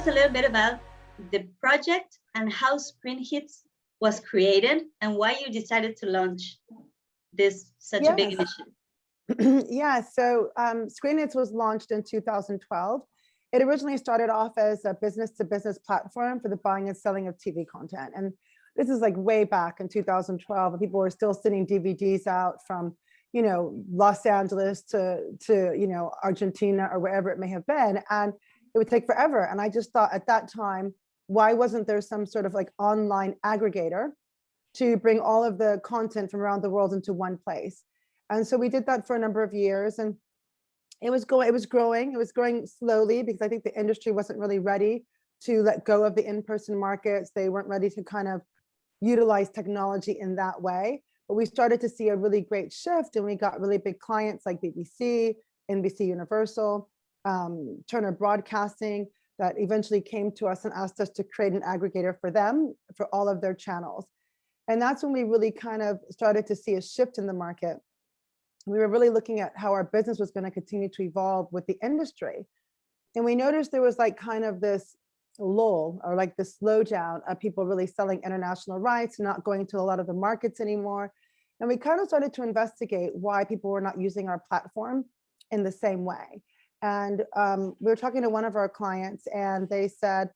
us a little bit about the project and how Screen Hits was created and why you decided to launch this such a big initiative? Yeah, so Screen Hits was launched in 2012. It originally started off as a business-to-business platform for the buying and selling of TV content. And this is like way back in 2012, and people were still sending DVDs out from, Los Angeles to Argentina or wherever it may have been. And it would take forever. And I just thought at that time, why wasn't there some sort of like online aggregator to bring all of the content from around the world into one place? And so we did that for a number of years, and it was growing slowly because I think the industry wasn't really ready to let go of the in-person markets. They weren't ready to kind of utilize technology in that way. But we started to see a really great shift, and we got really big clients like BBC, NBC Universal, Turner Broadcasting, that eventually came to us and asked us to create an aggregator for them for all of their channels. And that's when we really kind of started to see a shift in the market. We were really looking at how our business was going to continue to evolve with the industry. And we noticed there was like kind of this lull or like the slowdown of people really selling international rights, not going to a lot of the markets anymore. And we kind of started to investigate why people were not using our platform in the same way. And we were talking to one of our clients, and they said,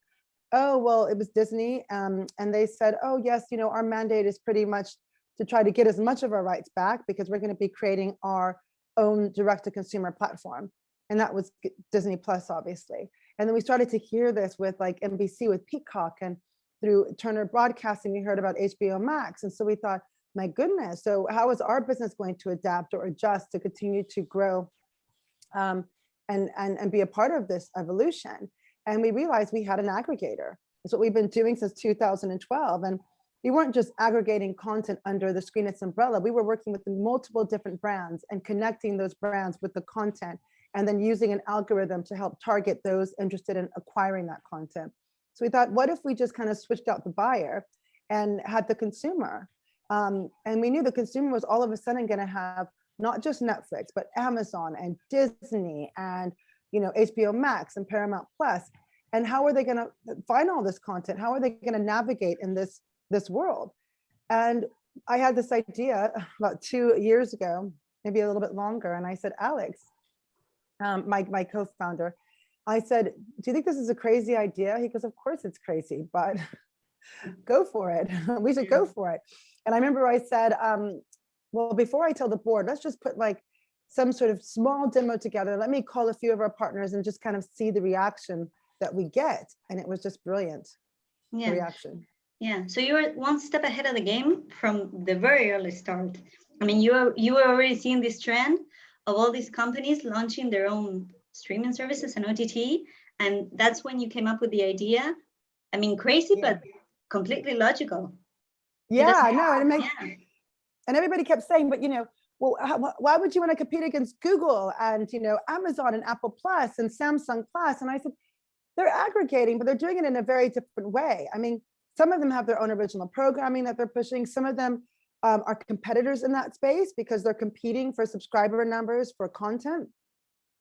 oh, well, it was Disney. And they said, oh, yes, our mandate is pretty much to try to get as much of our rights back because we're going to be creating our own direct-to-consumer platform. And that was Disney Plus, obviously. And then we started to hear this with like NBC, with Peacock, and through Turner Broadcasting, we heard about HBO Max. And so we thought, my goodness, so how is our business going to adapt or adjust to continue to grow and be a part of this evolution? And we realized we had an aggregator. It's what we've been doing since 2012. And we weren't just aggregating content under the Screen Hits umbrella. We were working with multiple different brands and connecting those brands with the content, and then using an algorithm to help target those interested in acquiring that content. So we thought, what if we just kind of switched out the buyer and had the consumer? And we knew the consumer was all of a sudden going to have not just Netflix, but Amazon and Disney and HBO Max and Paramount Plus. And how are they going to find all this content? How are they going to navigate in this world? And I had this idea about 2 years ago, maybe a little bit longer. And I said, Alex, my co-founder, I said, do you think this is a crazy idea? He goes, of course it's crazy, but go for it. We should go for it. And I remember I said, well, before I tell the board, let's just put like some sort of small demo together. Let me call a few of our partners and just kind of see the reaction that we get. And it was just brilliant. Yeah. The reaction. Yeah. So you were one step ahead of the game from the very early start. I mean, you were already seeing this trend of all these companies launching their own streaming services and OTT. And that's when you came up with the idea. I mean, crazy, but completely logical. Yeah, no, and everybody kept saying, but well, why would you want to compete against Google and Amazon and Apple Plus and Samsung Plus? And I said, they're aggregating, but they're doing it in a very different way. I mean, some of them have their own original programming that they're pushing. Some of them are competitors in that space because they're competing for subscriber numbers for content.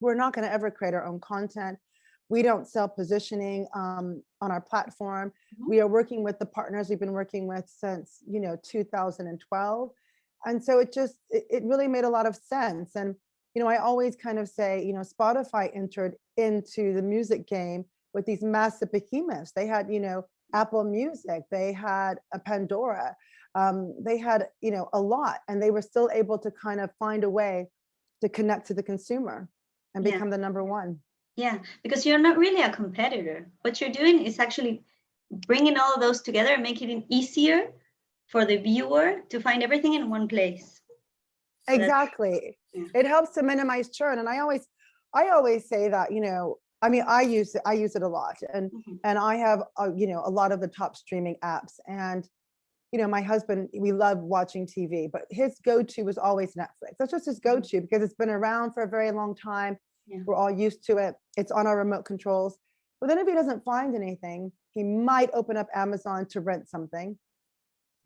We're not going to ever create our own content. We don't sell positioning on our platform. Mm-hmm. We are working with the partners we've been working with since 2012. And so it really made a lot of sense. And I always kind of say, Spotify entered into the music game with these massive behemoths. They had Apple Music, they had a Pandora, they had a lot, and they were still able to kind of find a way to connect to the consumer and become the number one. Yeah, because you're not really a competitor. What you're doing is actually bringing all of those together and making it easier for the viewer to find everything in one place. So exactly. It helps to minimize churn. And I always say that, I mean, I use it a lot, and I have a lot of the top streaming apps, and my husband, we love watching TV, but his go-to was always Netflix. That's just his go-to because it's been around for a very long time. Yeah. We're all used to it. It's on our remote controls. But then if he doesn't find anything, he might open up Amazon to rent something,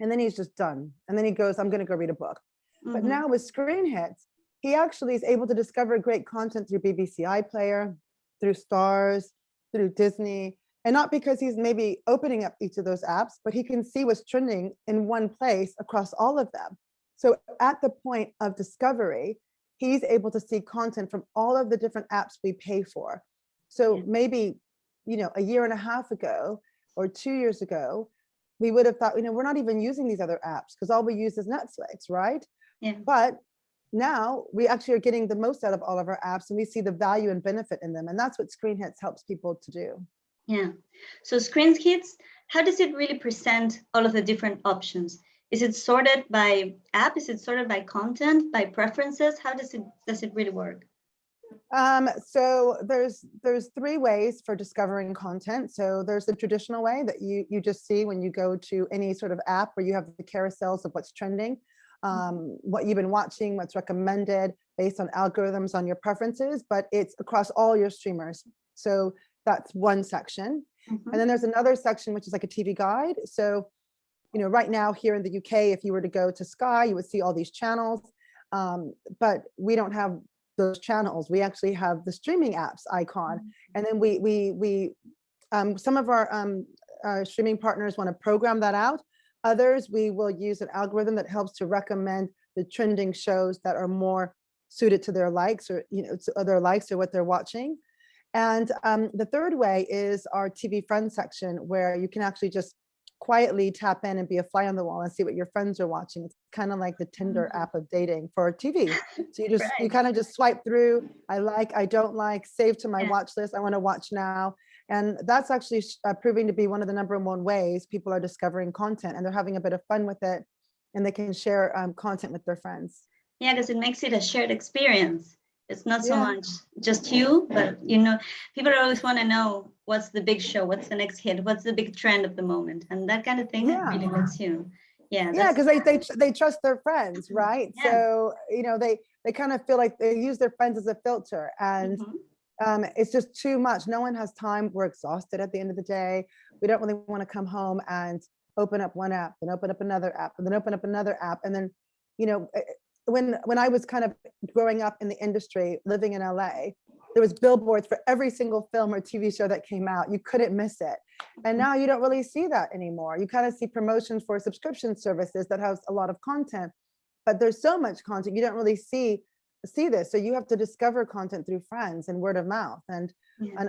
and then he's just done. And then he goes, I'm going to go read a book. But now with Screen Hits, he actually is able to discover great content through BBC iPlayer, through Stars, through Disney. And not because he's maybe opening up each of those apps, but he can see what's trending in one place across all of them. So at the point of discovery, he's able to see content from all of the different apps we pay for. So Yeah. maybe, a year and a half ago or 2 years ago, we would have thought, we're not even using these other apps because all we use is Netflix, right? Yeah. But now we actually are getting the most out of all of our apps, and we see the value and benefit in them. And that's what Screen Hits helps people to do. Yeah. So Screen Hits, how does it really present all of the different options? Is it sorted by app? Is it sorted by content, by preferences? How does it really work? So there's 3 ways for discovering content. So there's the traditional way that you just see when you go to any sort of app where you have the carousels of what's trending, what you've been watching, what's recommended based on algorithms on your preferences, but it's across all your streamers. So that's one section. And then there's another section, which is like a TV guide. So, right now here in the UK, if you were to go to Sky, you would see all these channels, but we don't have those channels. We actually have the streaming apps icon. And then we some of our streaming partners want to program that out. Others, we will use an algorithm that helps to recommend the trending shows that are more suited to their likes, or to their likes or what they're watching. And the third way is our TV friends section, where you can actually just quietly tap in and be a fly on the wall and see what your friends are watching. It's kind of like the Tinder app of dating for TV. So you kind of just swipe through, I don't like, save to my watch list, I want to watch now. And that's actually proving to be one of the #1 ways people are discovering content, and they're having a bit of fun with it, and they can share content with their friends. Yeah, because it makes it a shared experience. It's not so much just you, but people always want to know what's the big show, what's the next hit, what's the big trend of the moment, and that kind of thing really lets you. Yeah, because they trust their friends, right? Yeah. So they kind of feel like they use their friends as a filter, and it's just too much. No one has time. We're exhausted at the end of the day. We don't really want to come home and open up one app, then open up another app, and then open up another app, and then when I was kind of growing up in the industry, living in LA, there was billboards for every single film or TV show that came out. You couldn't miss it. And now you don't really see that anymore. You kind of see promotions for subscription services that has a lot of content, but there's so much content, you don't really see this. So you have to discover content through friends and word of mouth. And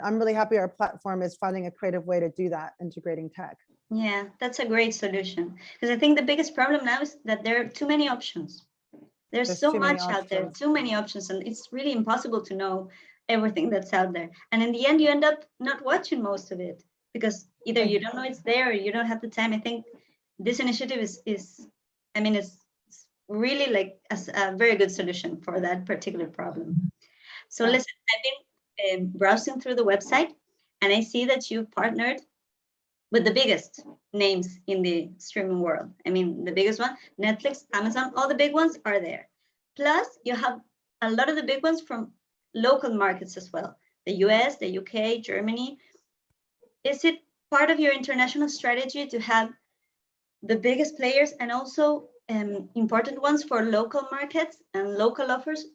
I'm really happy our platform is finding a creative way to do that, integrating tech. Yeah, that's a great solution. Because I think the biggest problem now is that there are too many options. There's so much out there, too many options, and it's really impossible to know everything that's out there. And in the end, you end up not watching most of it because either you don't know it's there or you don't have the time. I think this initiative is really like a very good solution for that particular problem. So listen, I've been browsing through the website, and I see that you've partnered with the biggest names in the streaming world. I mean, the biggest one, Netflix, Amazon, all the big ones are there. Plus, you have a lot of the big ones from local markets as well. The US, the UK, Germany. Is it part of your international strategy to have the biggest players and also important ones for local markets and local offers?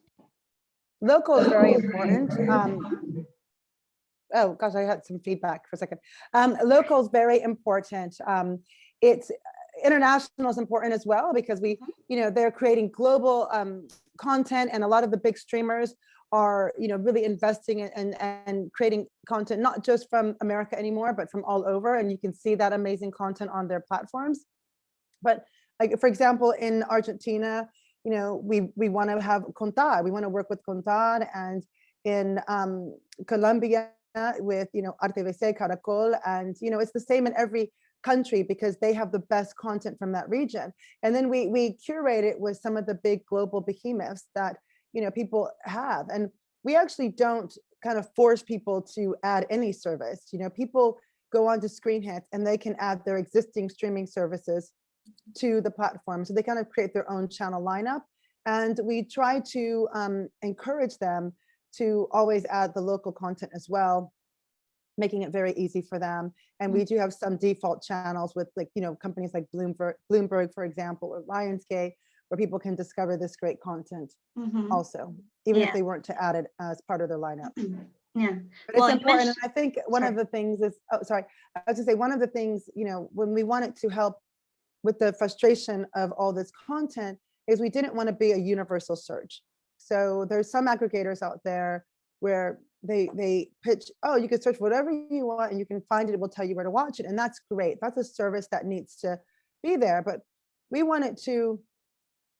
Local is very important. Oh gosh, I had some feedback for a second. Local is very important. It's international is important as well, because they're creating global content, and a lot of the big streamers are really investing and creating content, not just from America anymore, but from all over, and you can see that amazing content on their platforms. But like, for example, in Argentina, we want to have Contar, we want to work with Contar, and in Colombia with RTVC, Caracol, and it's the same in every country because they have the best content from that region. And then we curate it with some of the big global behemoths that people have, and we actually don't kind of force people to add any service. People go on to Screen Hits and they can add their existing streaming services to the platform, so they kind of create their own channel lineup, and we try to encourage them to always add the local content as well, making it very easy for them. And we do have some default channels with companies like Bloomberg, for example, or Lionsgate, where people can discover this great content also, even if they weren't to add it as part of their lineup. Yeah. But it's Well, you important. And mentioned, I think one of sorry. the things is, oh, sorry, I was to say one of the things, you know, when we wanted to help with the frustration of all this content is we didn't want to be a universal search. So there's some aggregators out there where they pitch, oh, you can search whatever you want and you can find it, it will tell you where to watch it. And that's great. That's a service that needs to be there. But we wanted to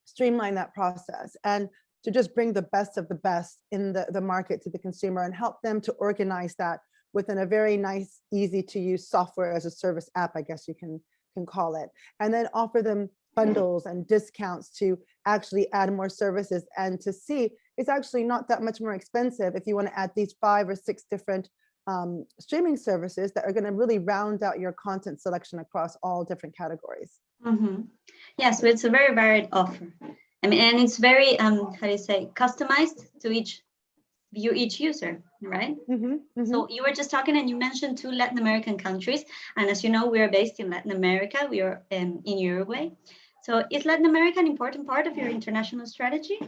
streamline that process and to just bring the best of the best in the market to the consumer and help them to organize that within a very nice, easy to use software as a service app, I guess you can call it, and then offer them bundles and discounts to actually add more services and to see it's actually not that much more expensive if you want to add these 5 or 6 different streaming services that are going to really round out your content selection across all different categories. Mm-hmm. Yeah, so it's a very varied offer. I mean, and it's very, how do you say, customized to each user, right? So you were just talking and you mentioned 2 Latin American countries. And as you know, we are based in Latin America. We are in Uruguay. So is Latin America an important part of your international strategy?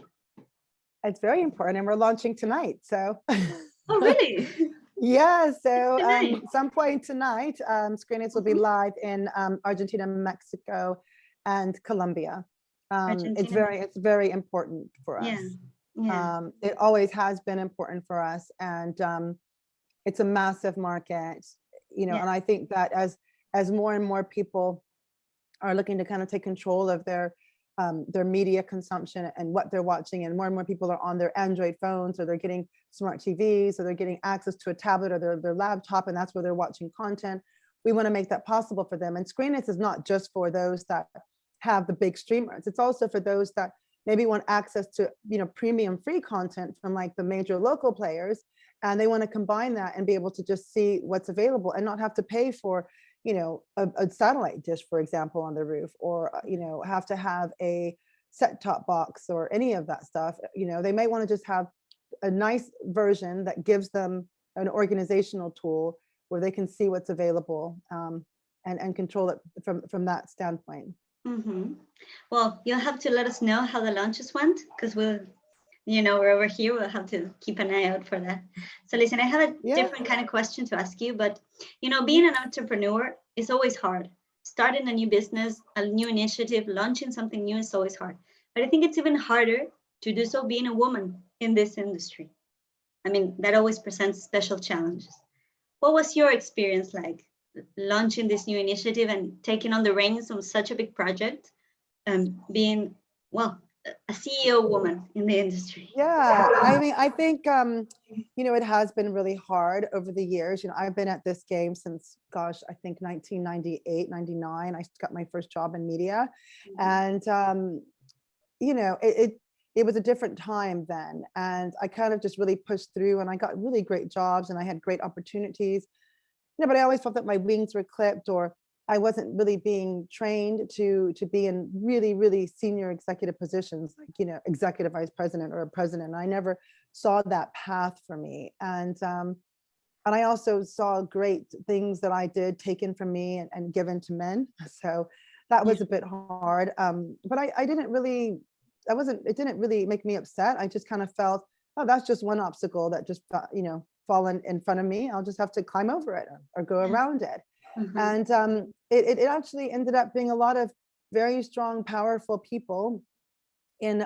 It's very important, and we're launching tonight. So, oh, really? Yeah. So, Tonight. some point tonight, screenings will be live in Argentina, Mexico, and Colombia. It's very important for us. Yeah. It always has been important for us, and it's a massive market, you know. And I think that as more and more people are looking to kind of take control of their media consumption and what they're watching, and more people are on their Android phones, or they're getting smart TVs, or they're getting access to a tablet or their laptop, and that's where they're watching content. We want to make that possible for them. And ScreenX is not just for those that have the big streamers. It's also for those that maybe want access to, you know, premium free content from like the major local players, and they want to combine that and be able to just see what's available and not have to pay for, you know, a satellite dish, for example, on the roof, or, you know, have to have a set-top box or any of that stuff. You know, they may want to just have a nice version that gives them an organizational tool where they can see what's available, and control it from that standpoint. Mm-hmm. Well, you'll have to let us know how the launches went, because we'll, you know, we're over here, we'll have to keep an eye out for that. So listen, I have a different kind of question to ask you, but, you know, being an entrepreneur is always hard. Starting a new business, a new initiative, launching something new is always hard. But I think it's even harder to do so being a woman in this industry. I mean, that always presents special challenges. What was your experience like launching this new initiative and taking on the reins on such a big project, being, well, a CEO woman in the industry? Yeah, I mean, I think, you know, it has been really hard over the years. You know, I've been at this game since, gosh, I think 1998, 99. I got my first job in media. And, you know, it was a different time then. And I kind of just really pushed through, and I got really great jobs and I had great opportunities. You know, but I always felt that my wings were clipped, or I wasn't really being trained to be in really senior executive positions, like, you know, executive vice president or a president. I never saw that path for me. And I also saw great things that I did taken from me and given to men. So that was a bit hard. But I didn't really, it didn't really make me upset. I just kind of felt, oh, that's just one obstacle that just, you know, fallen in front of me. I'll just have to climb over it or go around it. And it actually ended up being a lot of very strong, powerful people in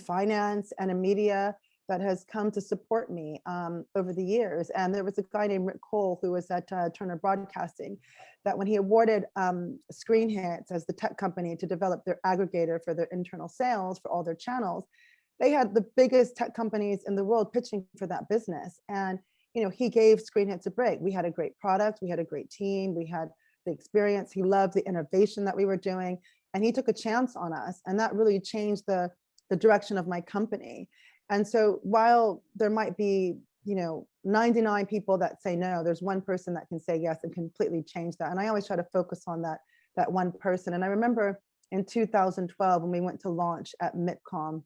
finance and in media that has come to support me over the years. And there was a guy named Rick Cole, who was at Turner Broadcasting, that when he awarded Screen Hits as the tech company to develop their aggregator for their internal sales for all their channels, they had the biggest tech companies in the world pitching for that business. And you know, he gave Screen Hits a break. We had a great product, we had a great team, we had the experience. He loved the innovation that we were doing, and he took a chance on us. And that really changed the direction of my company. And so while there might be, you know, 99 people that say no, there's one person that can say yes and completely change that. And I always try to focus on that one person. And I remember in 2012, when we went to launch at MIPCOM,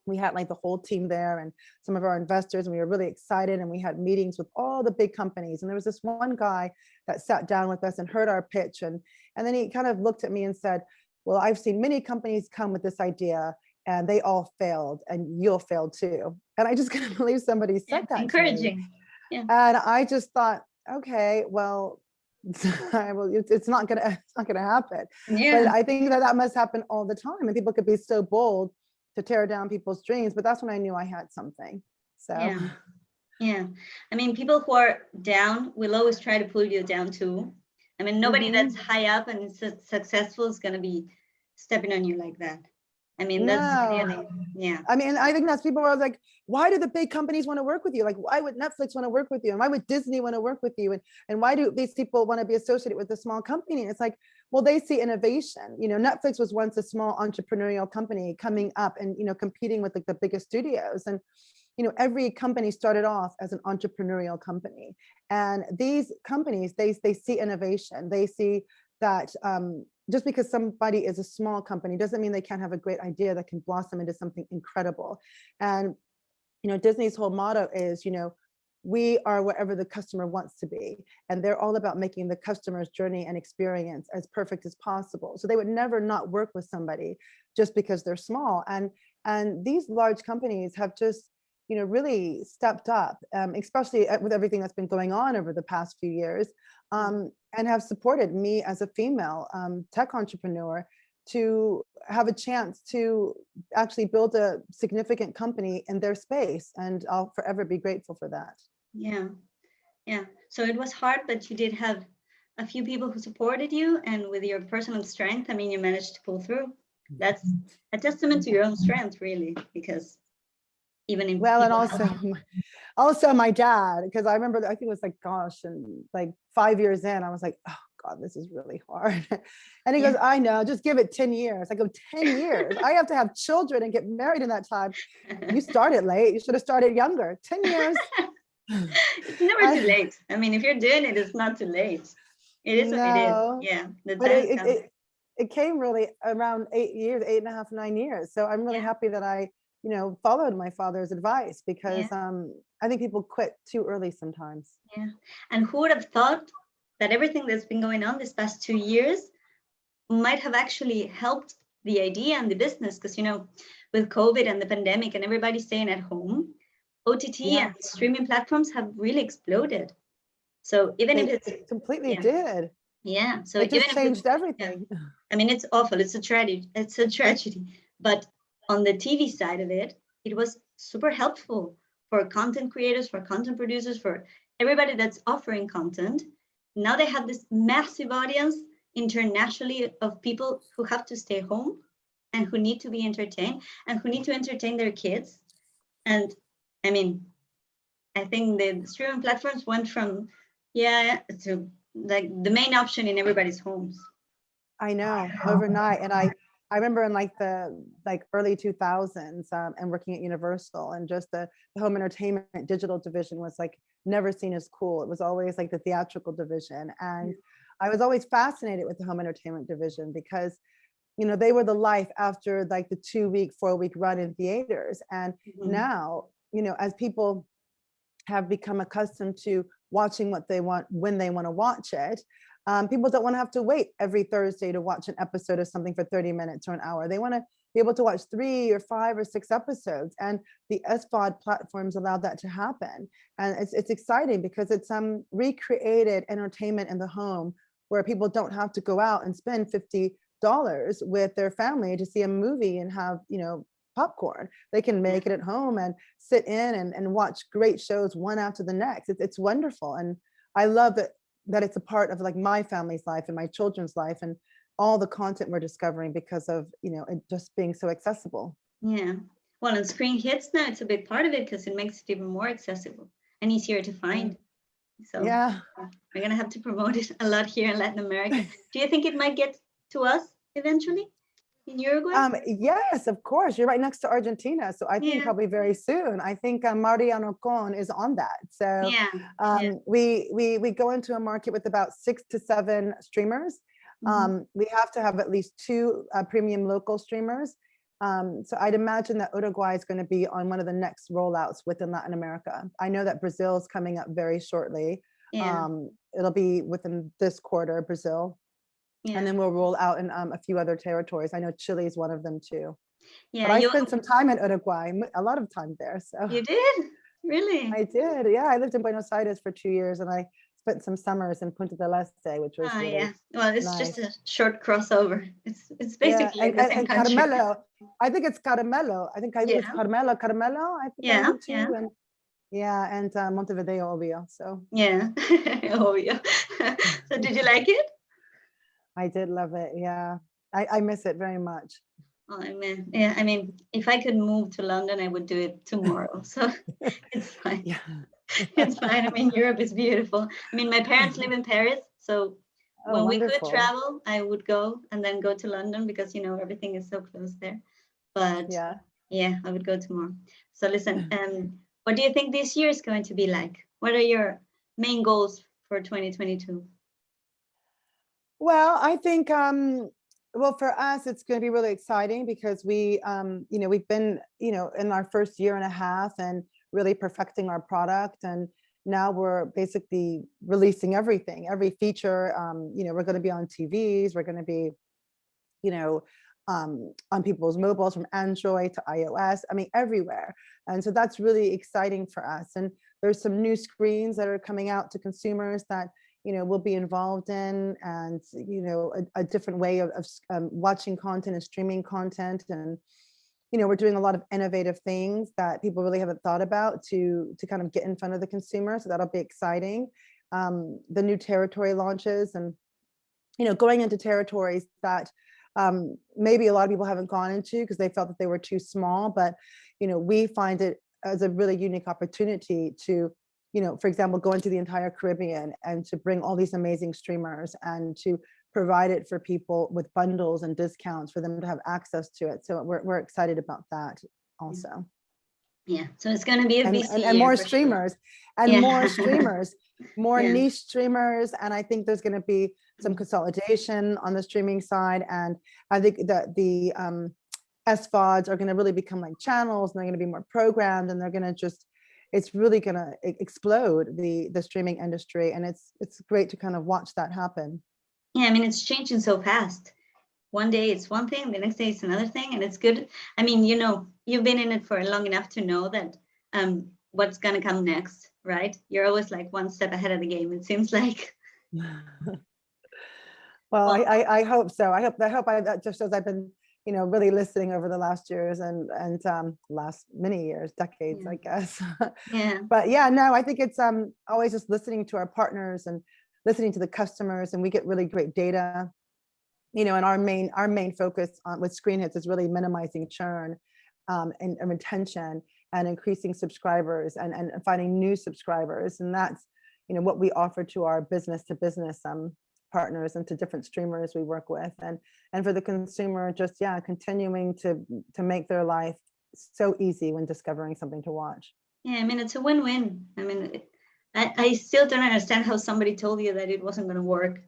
we had like the whole team there and some of our investors, and we were really excited, and we had meetings with all the big companies. And there was this one guy that sat down with us and heard our pitch. And then he kind of looked at me and said, well, I've seen many companies come with this idea, and they all failed, and you'll fail too. And I just couldn't believe somebody said that to me. Encouraging. Yeah. And I just thought, okay, well, it's not gonna happen. Yeah. But I think that must happen all the time, and people could be so bold to tear down people's dreams. But that's when I knew I had something. So yeah. I mean, people who are down will always try to pull you down too. I mean, nobody that's high up and successful is going to be stepping on you like that. I mean, that's really, yeah. I mean, I think that's people were like, why do the big companies want to work with you? Like, why would Netflix want to work with you? And why would Disney want to work with you? And why do these people want to be associated with a small company? And it's like, well, they see innovation. You know, Netflix was once a small entrepreneurial company coming up and, you know, competing with like the biggest studios. And, you know, every company started off as an entrepreneurial company. And these companies, they see innovation. They see that just because somebody is a small company doesn't mean they can't have a great idea that can blossom into something incredible. And, you know, Disney's whole motto is, you know, we are wherever the customer wants to be. And they're all about making the customer's journey and experience as perfect as possible. So they would never not work with somebody just because they're small. And these large companies have just, you know, really stepped up, especially with everything that's been going on over the past few years, and have supported me as a female tech entrepreneur to have a chance to actually build a significant company in their space. And I'll forever be grateful for that. Yeah. Yeah. So it was hard, but you did have a few people who supported you, and with your personal strength, I mean, you managed to pull through. That's a testament to your own strength, really, because even in well, and also my dad, because I remember, I think it was like, gosh, and like 5 years in, I was like, oh God, this is really hard. And he goes, I know, just give it 10 years. I go, 10 years? I have to have children and get married in that time. You started late. You should have started younger. 10 years. It's never too late. I mean, if you're doing it, it's not too late. It is what it is. Yeah. But it came really around 8 years, 8.5, 9 years. So I'm really happy that I, you know, followed my father's advice, because I think people quit too early sometimes. Yeah. And who would have thought that everything that's been going on this past 2 years might have actually helped the idea and the business? Because, you know, with COVID and the pandemic and everybody staying at home, OTT and streaming platforms have really exploded. So even if it completely did. Yeah. So it just changed everything. I mean, it's awful. It's a tragedy. It's a tragedy. But on the TV side of it, it was super helpful for content creators, for content producers, for everybody that's offering content. Now they have this massive audience internationally of people who have to stay home and who need to be entertained and who need to entertain their kids. And I mean, I think the streaming platforms went from, to like the main option in everybody's homes. I know, overnight. And I remember in like the early 2000s and working at Universal, and just the home entertainment digital division was like never seen as cool. It was always like the theatrical division. And I was always fascinated with the home entertainment division, because, you know, they were the life after like the 2-week, 4-week run in theaters. And now, you know, as people have become accustomed to watching what they want when they want to watch it, people don't want to have to wait every Thursday to watch an episode of something for 30 minutes or an hour. They want to be able to watch 3 or 5 or 6 episodes, and the SVOD platforms allow that to happen. And it's exciting, because it's recreated entertainment in the home, where people don't have to go out and spend $50 with their family to see a movie and have, you know, popcorn. They can make it at home and sit in and watch great shows one after the next. It's wonderful. And I love that it's a part of like my family's life and my children's life, and all the content we're discovering because of, you know, it just being so accessible. Yeah. Well, and screen hits now, it's a big part of it, because it makes it even more accessible and easier to find. So yeah, we're going to have to promote it a lot here in Latin America. Do you think it might get to us eventually in Uruguay? Yes, of course. You're right next to Argentina. So I think probably very soon. I think Mariano Con is on that. So we go into a market with about 6 to 7 streamers. We have to have at least 2 premium local streamers. So I'd imagine that Uruguay is going to be on one of the next rollouts within Latin America. I know that Brazil is coming up very shortly. It'll be within this quarter, Brazil. And then we'll roll out in a few other territories. I know Chile is one of them too. Yeah, But I spent some time in Uruguay, a lot of time there. So you did? Really? I did. Yeah, I lived in Buenos Aires for 2 years, and I spent some summers in Punta del Este, which was really Yeah. Well, it's just nice. a short crossover. It's Yeah, basically like the same and country. Carmelo. I think it's Carmelo. I think it's Yeah. Carmelo. I think I Yeah, went to, yeah. and yeah, and Montevideo, obvio. So Yeah. Oh, yeah. So did you like it? I did love it. Yeah, I miss it very much. Oh, I mean, yeah, I mean, if I could move to London, I would do it tomorrow. So it's fine. Yeah. It's fine. I mean, Europe is beautiful. I mean, my parents live in Paris, so Oh, when we could wonderful. travel, I would go and then go to London because, everything is so close there. But Yeah. yeah, I would go tomorrow. So listen, what do you think this year is going to be like? What are your main goals for 2022? Well, I think well, for us, it's going to be really exciting because we've been, in our first year and a half and really perfecting our product. And now we're basically releasing every feature. We're going to be on TVs, we're going to be, on people's mobiles from Android to iOS, I mean, everywhere. And so that's really exciting for us. And there's some new screens that are coming out to consumers that we'll be involved in, and a different way of watching content and streaming content. And we're doing a lot of innovative things that people really haven't thought about to kind of get in front of the consumer. So that'll be exciting. The new territory launches, and going into territories that maybe a lot of people haven't gone into because they felt that they were too small. But we find it as a really unique opportunity to, for example, go into the entire Caribbean and to bring all these amazing streamers and to provide it for people with bundles and discounts for them to have access to it. So we're excited about that also. Yeah, so it's going to be a busy and year more for sure. streamers and Yeah. more streamers, more Yeah. niche streamers. And I think there's going to be some consolidation on the streaming side. And I think that the SVODs are going to really become like channels, and they're going to be more programmed, and they're going to it's really going to explode the streaming industry. And it's great to kind of watch that happen. Yeah, I mean, it's changing so fast. One day it's one thing, the next day it's another thing, and it's good. I mean, you've been in it for long enough to know that what's gonna come next, right? You're always like one step ahead of the game, it seems like. Well, I hope so. I hope that just as I've been, really listening over the last years and last many years, decades, Yeah. I guess. Yeah. But yeah, no, I think it's always just listening to our partners and listening to the customers, and we get really great data. And our main focus with Screen Hits is really minimizing churn and retention, and increasing subscribers and finding new subscribers. And that's, what we offer to our business to business partners and to different streamers we work with. And for the consumer, just, continuing to make their life so easy when discovering something to watch. Yeah, I mean, it's a win-win. I mean, I still don't understand how somebody told you that it wasn't going to work,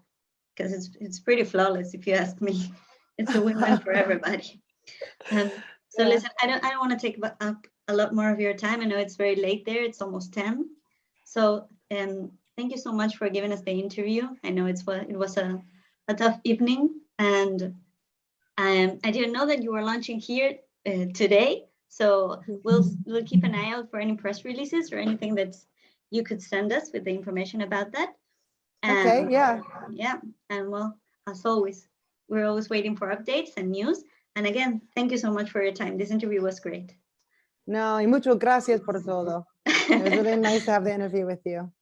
because it's pretty flawless, if you ask me. It's a win-win for everybody. So Yeah. listen, I don't want to take up a lot more of your time. I know it's very late there. It's almost 10. So thank you so much for giving us the interview. I know it was a tough evening, and I didn't know that you were launching here today. So we'll keep an eye out for any press releases or anything that you could send us with the information about that. And, Okay, yeah. Yeah, and well, as always, we're always waiting for updates and news. And again, thank you so much for your time. This interview was great. No, y muchas gracias por todo. It was really nice to have the interview with you.